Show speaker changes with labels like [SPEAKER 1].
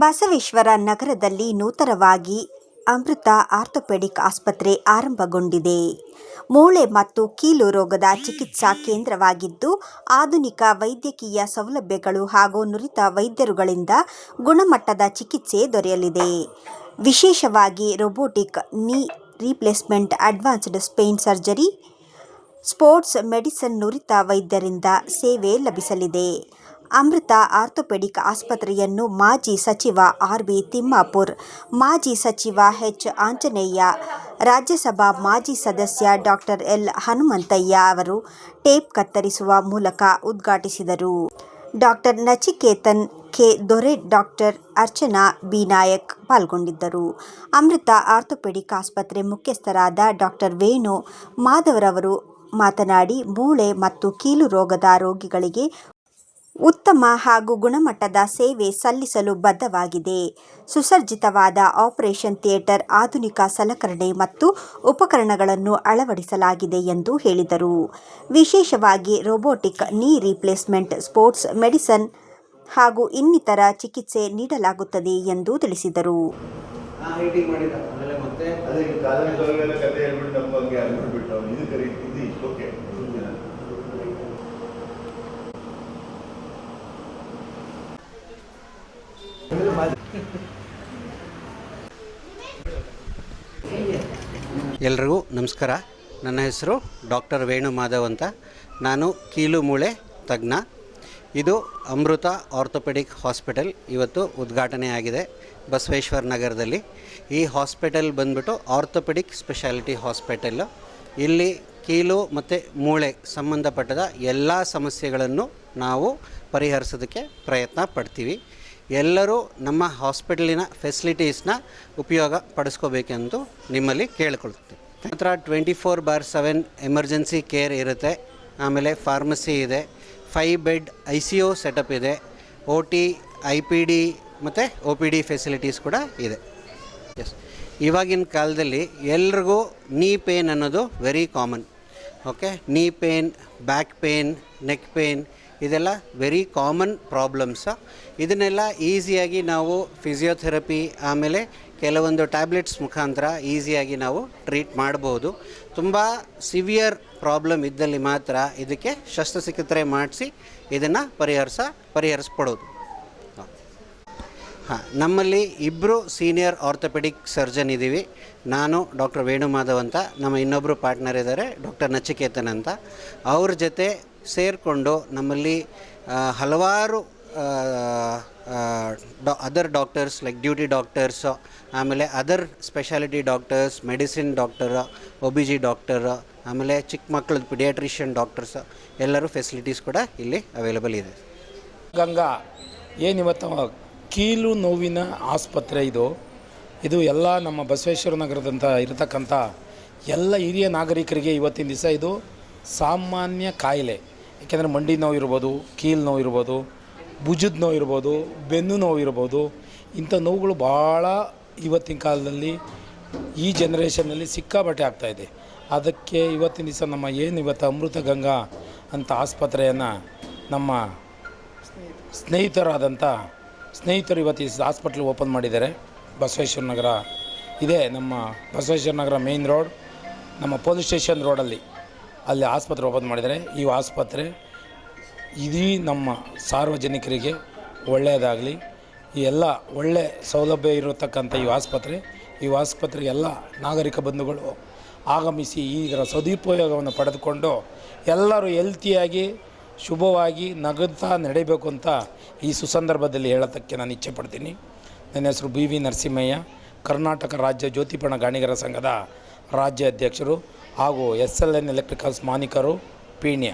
[SPEAKER 1] ಬಸವೇಶ್ವರ ನಗರದಲ್ಲಿ ನೂತನವಾಗಿ ಅಮೃತ ಆರ್ಥೋಪೆಡಿಕ್ ಆಸ್ಪತ್ರೆ ಆರಂಭಗೊಂಡಿದೆ. ಮೂಳೆ ಮತ್ತು ಕೀಲು ರೋಗದ ಚಿಕಿತ್ಸಾ ಕೇಂದ್ರವಾಗಿದ್ದು, ಆಧುನಿಕ ವೈದ್ಯಕೀಯ ಸೌಲಭ್ಯಗಳು ಹಾಗೂ ನುರಿತ ವೈದ್ಯರುಗಳಿಂದ ಗುಣಮಟ್ಟದ ಚಿಕಿತ್ಸೆ ದೊರೆಯಲಿದೆ. ವಿಶೇಷವಾಗಿ ರೋಬೋಟಿಕ್ ನೀ replacement, advanced Spain surgery, sports medicine ನುರಿತ ವೈದ್ಯರಿಂದ ಸೇವೆ ಲಭಿಸಲಿದೆ. ಅಮೃತ ಆರ್ಥೋಪೆಡಿಕ್ ಆಸ್ಪತ್ರೆಯನ್ನು ಮಾಜಿ ಸಚಿವ ಆರ್.ಬಿ. ತಿಮ್ಮಾಪುರ್, ಮಾಜಿ ಸಚಿವ ಎಚ್. ಆಂಜನೇಯ, ರಾಜ್ಯಸಭಾ ಮಾಜಿ ಸದಸ್ಯ ಡಾ. ಎಲ್. ಹನುಮಂತಯ್ಯ ಅವರು ಟೇಪ್ ಕತ್ತರಿಸುವ ಮೂಲಕ ಉದ್ಘಾಟಿಸಿದರು. ಡಾ. ನಚಿಕೇತನ್ ಕೆ. ದೊರೆ, ಡಾ. ಅರ್ಚನಾ ಬಿ. ನಾಯಕ್ ಪಾಲ್ಗೊಂಡಿದ್ದರು. ಅಮೃತ ಆರ್ಥೋಪೆಡಿಕ್ ಆಸ್ಪತ್ರೆ ಮುಖ್ಯಸ್ಥರಾದ ಡಾ. ವೇಣು ಮಾಧವರವರು ಮಾತನಾಡಿ, ಮೂಳೆ ಮತ್ತು ಕೀಲು ರೋಗದ ರೋಗಿಗಳಿಗೆ ಉತ್ತಮ ಹಾಗೂ ಗುಣಮಟ್ಟದ ಸೇವೆ ಸಲ್ಲಿಸಲು ಬದ್ಧವಾಗಿದೆ. ಸುಸಜ್ಜಿತವಾದ ಆಪರೇಷನ್ ಥಿಯೇಟರ್, ಆಧುನಿಕ ಸಲಕರಣೆ ಮತ್ತು ಉಪಕರಣಗಳನ್ನು ಅಳವಡಿಸಲಾಗಿದೆ ಎಂದು ಹೇಳಿದರು. ವಿಶೇಷವಾಗಿ ರೋಬೋಟಿಕ್ ನೀ ರಿಪ್ಲೇಸ್ಮೆಂಟ್, ಸ್ಪೋರ್ಟ್ಸ್ ಮೆಡಿಸಿನ್ ಹಾಗೂ ಇನ್ನಿತರ ಚಿಕಿತ್ಸೆ ನೀಡಲಾಗುತ್ತದೆ ಎಂದು ತಿಳಿಸಿದರು.
[SPEAKER 2] ಎಲ್ರಿಗೂ ನಮಸ್ಕಾರ. ನನ್ನ ಹೆಸರು ಡಾಕ್ಟರ್ ವೇಣು ಮಾಧವ್ ಅಂತ. ನಾನು ಕೀಲು ಮೂಳೆ ತಜ್ಞ. ಇದು ಅಮೃತ ಆರ್ಥೋಪೆಡಿಕ್ ಹಾಸ್ಪಿಟಲ್ ಇವತ್ತು ಉದ್ಘಾಟನೆ ಆಗಿದೆ ಬಸವೇಶ್ವರ ನಗರದಲ್ಲಿ. ಈ ಹಾಸ್ಪಿಟಲ್ ಬಂದ್ಬಿಟ್ಟು ಆರ್ಥೋಪೆಡಿಕ್ ಸ್ಪೆಷಾಲಿಟಿ ಹಾಸ್ಪಿಟಲ್ಲು. ಇಲ್ಲಿ ಕೀಲು ಮತ್ತು ಮೂಳೆ ಸಂಬಂಧಪಟ್ಟದ ಎಲ್ಲ ಸಮಸ್ಯೆಗಳನ್ನು ನಾವು ಪರಿಹರಿಸೋದಕ್ಕೆ ಪ್ರಯತ್ನ ಪಡ್ತೀವಿ. ಎಲ್ಲರೂ ನಮ್ಮ ಹಾಸ್ಪಿಟಲಿನ ಫೆಸಿಲಿಟೀಸ್ನ ಉಪಯೋಗ ಪಡಿಸ್ಕೋಬೇಕೆಂದು ನಿಮ್ಮಲ್ಲಿ ಕೇಳಿಕೊಳ್ತೀವಿ. ಮಾತ್ರ 24/7 ಎಮರ್ಜೆನ್ಸಿ ಕೇರ್ ಇರುತ್ತೆ. ಆಮೇಲೆ ಫಾರ್ಮಸಿ ಇದೆ, 5 ಬೆಡ್ ICU ಸೆಟಪ್ ಇದೆ, OT, IPD ಮತ್ತು OPD ಫೆಸಿಲಿಟೀಸ್ ಕೂಡ ಇದೆ. ಇವಾಗಿನ ಕಾಲದಲ್ಲಿ ಎಲ್ರಿಗೂ ನೀ ಪೇನ್ ಅನ್ನೋದು ವೆರಿ ಕಾಮನ್. ಓಕೆ, ನೀ pain, back pain, neck pain ಇದೆಲ್ಲ ವೆರಿ ಕಾಮನ್ ಪ್ರಾಬ್ಲಮ್ಸ್. ಇದನ್ನೆಲ್ಲ ಈಸಿಯಾಗಿ ನಾವು ಫಿಸಿಯೋಥೆರಪಿ ಆಮೇಲೆ ಕೆಲವೊಂದು ಟ್ಯಾಬ್ಲೆಟ್ಸ್ ಮುಖಾಂತರ ಈಸಿಯಾಗಿ ನಾವು ಟ್ರೀಟ್ ಮಾಡ್ಬೋದು. ತುಂಬ ಸಿವಿಯರ್ ಪ್ರಾಬ್ಲಮ್ ಇದ್ದಲ್ಲಿ ಮಾತ್ರ ಇದಕ್ಕೆ ಶಸ್ತ್ರಚಿಕಿತ್ಸೆ ಮಾಡಿಸಿ ಇದನ್ನು ಪರಿಹರಿಸ್ಕೊಡೋದು. ನಮ್ಮಲ್ಲಿ ಇಬ್ಬರು ಸೀನಿಯರ್ ಆರ್ಥೋಪೆಡಿಕ್ ಸರ್ಜನ್ ಇದ್ದೀವಿ. ನಾನು ಡಾಕ್ಟರ್ ವೇಣು ಮಾಧವ್ ಅಂತ, ನಮ್ಮ ಇನ್ನೊಬ್ಬರು ಪಾರ್ಟ್ನರ್ ಇದ್ದಾರೆ ಡಾಕ್ಟರ್ ನಚಿಕೇತನ್ ಅಂತ. ಅವ್ರ ಜೊತೆ ಸೇರಿಕೊಂಡು ನಮ್ಮಲ್ಲಿ ಹಲವಾರು other doctors like duty doctors, ಆಮೇಲೆ other speciality doctors, medicine doctor, OBG doctor, ಆಮೇಲೆ ಚಿಕ್ಕ ಮಕ್ಕಳದ್ದು ಪಿಡಿಯಾಟ್ರಿಷಿಯನ್ ಡಾಕ್ಟರ್ಸ್ ಎಲ್ಲರೂ ಫೆಸಿಲಿಟೀಸ್ ಕೂಡ ಇಲ್ಲಿ ಅವೈಲೇಬಲ್ ಇದೆ.
[SPEAKER 3] ಗಂಗಾ ಏನಿವತ್ತು ಕೀಲು ನೋವಿನ ಆಸ್ಪತ್ರೆ ಇದು ಎಲ್ಲ ನಮ್ಮ ಬಸವೇಶ್ವರ ನಗರದಂತ ಇರತಕ್ಕಂಥ ಎಲ್ಲ ಹಿರಿಯ ನಾಗರಿಕರಿಗೆ ಇವತ್ತಿನ ದಿವಸ ಇದು ಸಾಮಾನ್ಯ ಕಾಯಿಲೆ. ಏಕೆಂದರೆ ಮಂಡಿ ನೋವು ಇರ್ಬೋದು, ಕೀಲು ನೋವು ಇರ್ಬೋದು, ಭುಜದ ನೋವು ಇರ್ಬೋದು, ಬೆನ್ನು ನೋವು ಇರ್ಬೋದು. ಇಂಥ ನೋವುಗಳು ಭಾಳ ಇವತ್ತಿನ ಕಾಲದಲ್ಲಿ ಈ ಜನ್ರೇಷನ್ನಲ್ಲಿ ಸಿಕ್ಕಾಪಟ್ಟೆ ಆಗ್ತಾಯಿದೆ. ಅದಕ್ಕೆ ಇವತ್ತಿನ ದಿವಸ ನಮ್ಮ ಇವತ್ತು ಅಮೃತ ಗಂಗಾ ಅಂತ ಆಸ್ಪತ್ರೆಯನ್ನು ನಮ್ಮ ಸ್ನೇಹಿತರು ಇವತ್ತು ಈ ಹಾಸ್ಪಿಟ್ಲ್ ಓಪನ್ ಮಾಡಿದ್ದಾರೆ. ಬಸವೇಶ್ವರ ನಗರ ಇದೆ, ನಮ್ಮ ಬಸವೇಶ್ವರ ನಗರ ಮೇನ್ ರೋಡ್, ನಮ್ಮ ಪೊಲೀಸ್ ಸ್ಟೇಷನ್ ರೋಡಲ್ಲಿ ಅಲ್ಲಿ ಆಸ್ಪತ್ರೆ ಓಪನ್ ಮಾಡಿದ್ದಾರೆ. ಈ ಆಸ್ಪತ್ರೆ ಇದೀ ನಮ್ಮ ಸಾರ್ವಜನಿಕರಿಗೆ ಒಳ್ಳೆಯದಾಗಲಿ. ಈ ಎಲ್ಲ ಒಳ್ಳೆ ಸೌಲಭ್ಯ ಇರತಕ್ಕಂಥ ಈ ಆಸ್ಪತ್ರೆಗೆ ಎಲ್ಲ ನಾಗರಿಕ ಬಂಧುಗಳು ಆಗಮಿಸಿ ಇದರ ಸದುಪಯೋಗವನ್ನು ಪಡೆದುಕೊಂಡು ಎಲ್ಲರೂ ಹೆಲ್ತಿಯಾಗಿ ಶುಭವಾಗಿ ನಗುತ್ತಾ ನಡೀಬೇಕು ಅಂತ ಈ ಸುಸಂದರ್ಭದಲ್ಲಿ ಹೇಳೋದಕ್ಕೆ ನಾನು ಇಚ್ಛೆ ಪಡ್ತೀನಿ. ನನ್ನ ಹೆಸರು BV ನರಸಿಂಹಯ್ಯ, ಕರ್ನಾಟಕ ರಾಜ್ಯ ಜ್ಯೋತಿಪಣ ಗಾಣಿಗರ ಸಂಘದ ರಾಜ್ಯ ಅಧ್ಯಕ್ಷರು ಹಾಗೂ SLN ಎಲೆಕ್ಟ್ರಿಕಲ್ಸ್ ಮಾಲೀಕರು, ಪೀಣ್ಯ.